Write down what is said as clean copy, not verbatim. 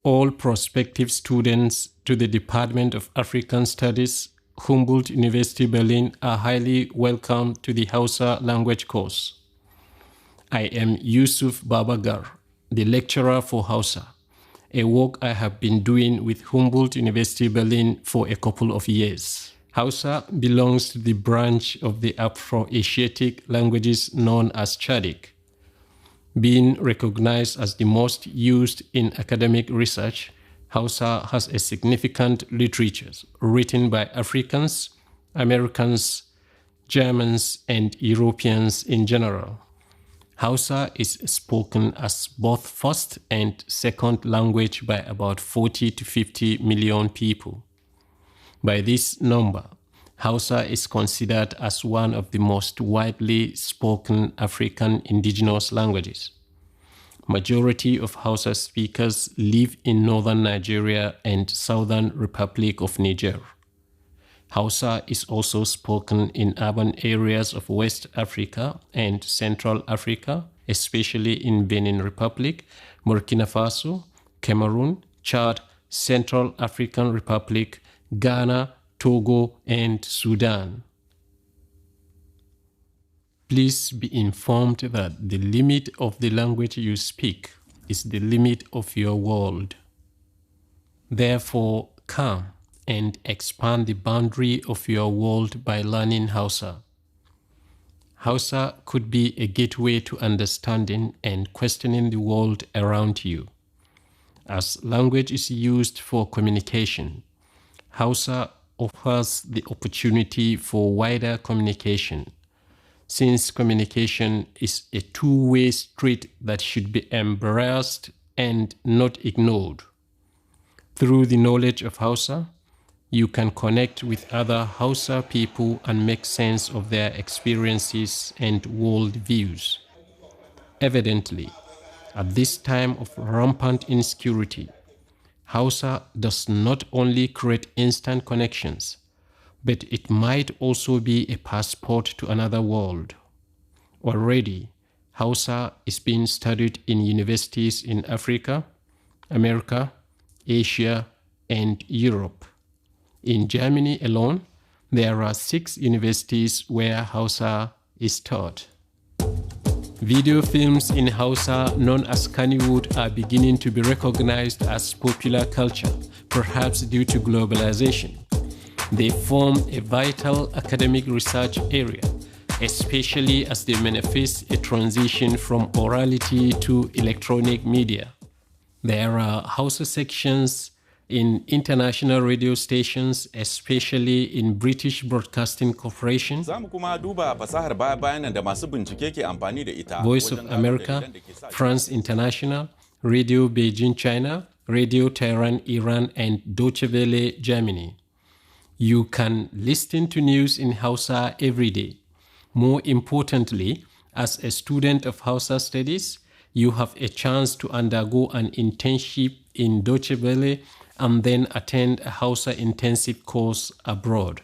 All prospective students to the Department of African Studies, Humboldt University Berlin, are highly welcome to the Hausa language course. I am Yusuf Babagar, the lecturer for Hausa, a work I have been doing with Humboldt University Berlin for a couple of years. Hausa belongs to the branch of the Afro-Asiatic languages known as Chadic. Being recognized as the most used in academic research, Hausa has a significant literature written by Africans, Americans, Germans, and Europeans in general. Hausa is spoken as both first and second language by about 40 to 50 million people. By this number, Hausa is considered as one of the most widely spoken African indigenous languages. Majority of Hausa speakers live in northern Nigeria and southern Republic of Niger. Hausa is also spoken in urban areas of West Africa and Central Africa, especially in Benin Republic, Burkina Faso, Cameroon, Chad, Central African Republic, Ghana, Togo, and Sudan. Please be informed that the limit of the language you speak is the limit of your world. Therefore, come and expand the boundary of your world by learning Hausa. Hausa could be a gateway to understanding and questioning the world around you. As language is used for communication, Hausa offers the opportunity for wider communication, since communication is a two-way street that should be embraced and not ignored. Through the knowledge of Hausa, you can connect with other Hausa people and make sense of their experiences and world views. Evidently, at this time of rampant insecurity, Hausa does not only create instant connections, but it might also be a passport to another world. Already, Hausa is being studied in universities in Africa, America, Asia, and Europe. In Germany alone, there are 6 universities where Hausa is taught. Video films in Hausa, known as Kannywood, are beginning to be recognized as popular culture, perhaps due to globalization. They form a vital academic research area, especially as they manifest a transition from orality to electronic media. There are Hausa sections in international radio stations, especially in British Broadcasting Corporation, Voice of America, France International, Radio Beijing China, Radio Tehran Iran, and Deutsche Welle Germany. You can listen to news in Hausa every day. More importantly, as a student of Hausa studies, you have a chance to undergo an internship in Deutsche Welle and then attend a Hausa intensive course abroad.